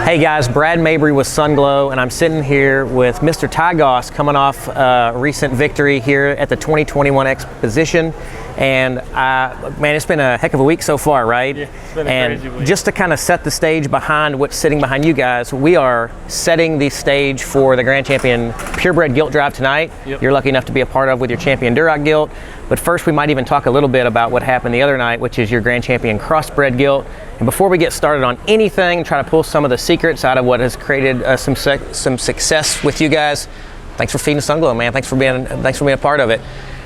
Hey guys, Brad Mabry with Sunglo, and I'm sitting here with Mr. Ty Goss, coming off a recent victory here at the 2021 Exposition. And man, it's been a heck of a week so far, right? Yeah, it's been a crazy week. Just to kind of set the stage behind what's sitting behind you guys, we are setting the stage for the Grand Champion Purebred Gilt Drive tonight. Yep. You're lucky enough to be a part of with your Champion Duroc Gilt. But first, we might even talk a little bit about what happened the other night, which is your Grand Champion Crossbred Gilt. And before we get started on anything, try to pull some of the secrets out of what has created some success with you guys. Thanks for feeding Sunglo, man. Thanks for being a part of it.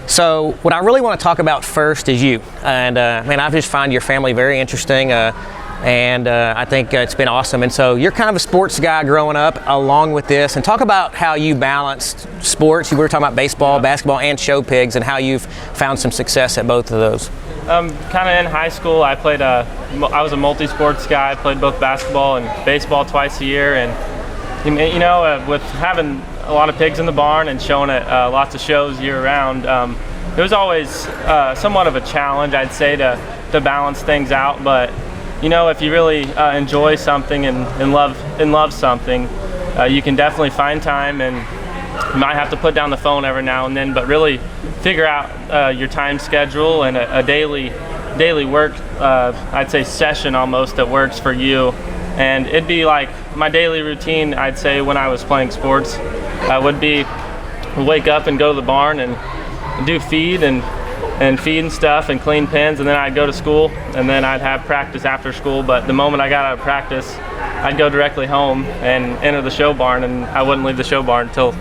So what I really want to talk about first is you. And man, I just find your family very interesting. And I think it's been awesome. And so you're kind of a sports guy growing up along with this. And talk about how you balanced sports. We were talking about baseball, basketball, and show pigs, and how you've found some success at both of those. Kind of in high school, I was a multi-sports guy. I played both basketball and baseball twice a year. And you know, with having a lot of pigs in the barn and showing it lots of shows year-round, it was always somewhat of a challenge, I'd say, to balance things out. But you know, if you really enjoy something and love something, you can definitely find time, and you might have to put down the phone every now and then, but really figure out your time schedule and a daily work, I'd say, session almost that works for you. And it'd be like my daily routine, I'd say, when I was playing sports, would be wake up and go to the barn and do feed and stuff and clean pens, and then I'd go to school, and then I'd have practice after school. But the moment I got out of practice, I'd go directly home and enter the show barn, and I wouldn't leave the show barn until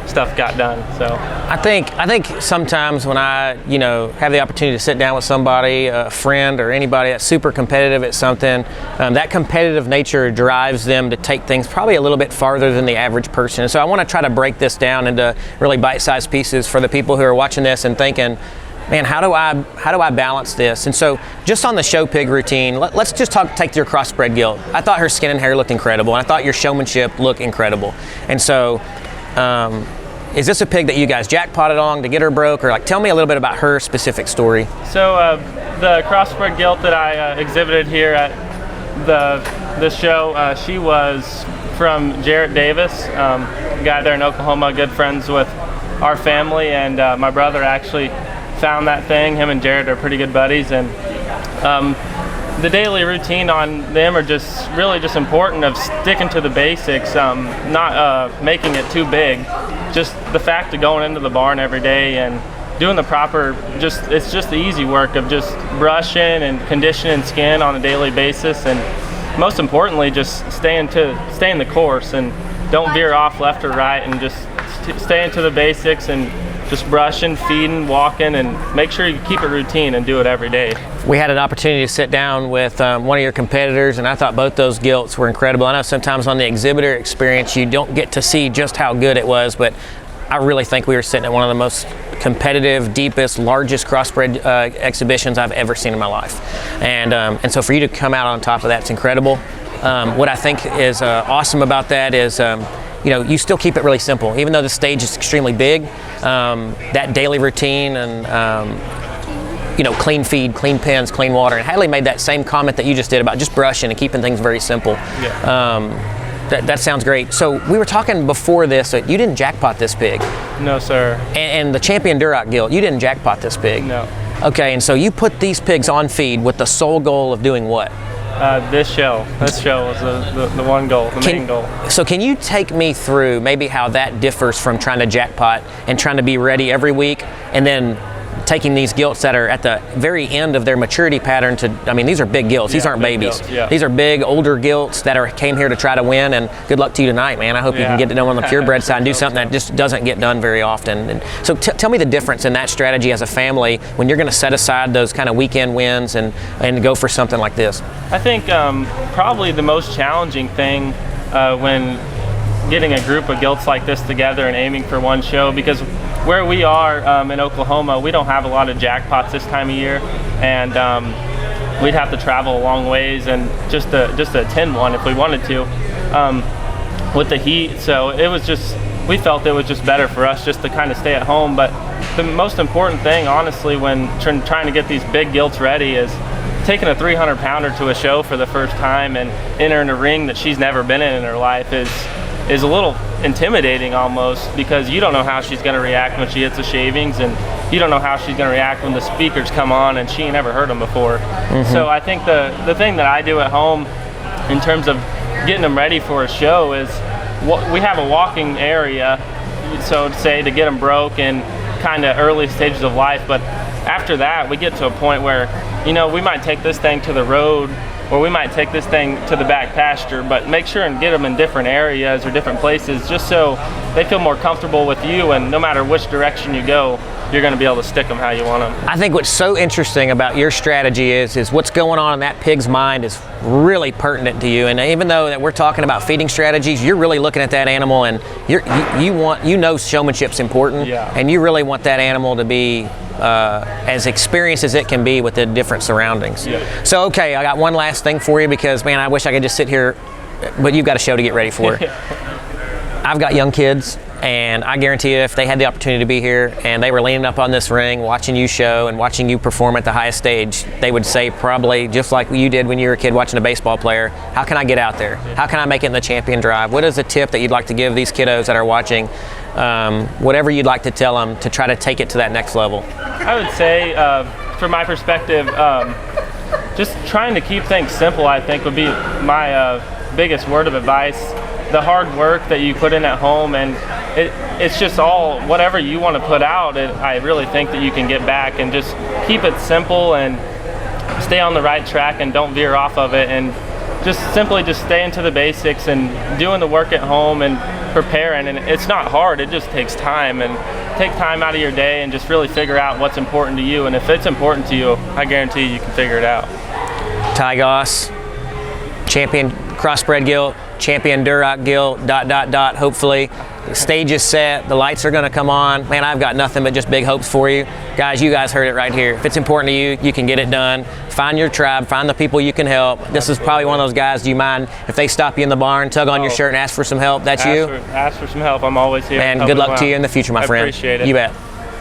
stuff got done. So I think sometimes when I have the opportunity to sit down with somebody, a friend or anybody that's super competitive at something, that competitive nature drives them to take things probably a little bit farther than the average person. And so I want to try to break this down into really bite-sized pieces for the people who are watching this and thinking, man, how do I balance this? And so just on the show pig routine, let's just take your crossbred gilt. I thought her skin and hair looked incredible, and I thought your showmanship looked incredible. And so is this a pig that you guys jackpotted on to get her broke, or tell me a little bit about her specific story? So the crossbred gilt that I exhibited here at this show, she was from Jarrett Davis, a guy there in Oklahoma, good friends with our family, and my brother actually found that thing. Him and Jarrett are pretty good buddies, and the daily routine on them are really just important of sticking to the basics, not making it too big. Just the fact of going into the barn every day and doing the proper, it's just the easy work of just brushing and conditioning skin on a daily basis, and most importantly, just staying the course and don't veer off left or right, and just stay into the basics and just brushing, feeding, walking, and make sure you keep it routine and do it every day. We had an opportunity to sit down with one of your competitors, and I thought both those gilts were incredible. I know sometimes on the exhibitor experience you don't get to see just how good it was, but I really think we were sitting at one of the most competitive, deepest, largest crossbred exhibitions I've ever seen in my life. And so for you to come out on top of that's incredible. What I think is awesome about that is you still keep it really simple. Even though the stage is extremely big, that daily routine and clean feed, clean pens, clean water. And Hadley made that same comment that you just did about just brushing and keeping things very simple. Yeah. That sounds great. So we were talking before this, you didn't jackpot this pig. No, sir. And the Champion Duroc Gilt, you didn't jackpot this pig. No. Okay, and so you put these pigs on feed with the sole goal of doing what? This show was the one goal, the main goal. So can you take me through maybe how that differs from trying to jackpot and trying to be ready every week, and then taking these gilts that are at the very end of their maturity pattern these are big gilts. These aren't babies. Gilts, yeah. These are big, older gilts that came here to try to win, and good luck to you tonight, man. I hope you can get it done on the purebred side and do something that just doesn't get done very often. And so tell me the difference in that strategy as a family when you're going to set aside those kind of weekend wins and go for something like this. I think probably the most challenging thing when getting a group of gilts like this together and aiming for one show, because where we are in Oklahoma, we don't have a lot of jackpots this time of year, and we'd have to travel a long ways and just to attend one if we wanted to with the heat. So we felt it was just better for us just to kind of stay at home. But the most important thing, honestly, when trying to get these big gilts ready is taking a 300 pounder to a show for the first time and entering a ring that she's never been in her life is a little intimidating almost, because you don't know how she's going to react when she hits the shavings, and you don't know how she's going to react when the speakers come on and she ain't never heard them before. So I think the thing that I do at home in terms of getting them ready for a show is we have a walking area, so to say, to get them broke in kind of early stages of life. But after that, we get to a point where, you know, we might take this thing to the road, or we might take this thing to the back pasture, but make sure and get them in different areas or different places, just so they feel more comfortable with you, and no matter which direction you go, you're going to be able to stick them how you want them. I think what's so interesting about your strategy is what's going on in that pig's mind is really pertinent to you. And even though that we're talking about feeding strategies, you're really looking at that animal, and you know showmanship's important, and you really want that animal to be as experienced as it can be with the different surroundings. So, okay, I got one last thing for you, because, man, I wish I could just sit here, but you've got a show to get ready for. I've got young kids, and I guarantee you, if they had the opportunity to be here and they were leaning up on this ring, watching you show and watching you perform at the highest stage, they would say, probably just like you did when you were a kid watching a baseball player, how can I get out there? How can I make it in the champion drive? What is a tip that you'd like to give these kiddos that are watching? Whatever you'd like to tell them to try to take it to that next level. I would say, from my perspective, just trying to keep things simple, I think, would be my biggest word of advice. The hard work that you put in at home, and it's just all, whatever you want to put out, I really think that you can get back, and just keep it simple and stay on the right track and don't veer off of it, and just simply just stay into the basics and doing the work at home and preparing. And it's not hard, it just takes time, and take time out of your day and just really figure out what's important to you. And if it's important to you, I guarantee you can figure it out. Ty Goss, champion crossbred gilt, champion Duroc gilt, ... Hopefully the stage is set, the lights are going to come on. Man, I've got nothing but just big hopes for you guys. You guys heard it right here. If it's important to you, you can get it done. Find your tribe, find the people you can help. This is probably one of those guys, do you mind if they stop you in the barn, tug on your shirt and ask for some help? That's you? Ask for some help. I'm always here. Man, good luck to you in the future, my friend. I appreciate it. You bet.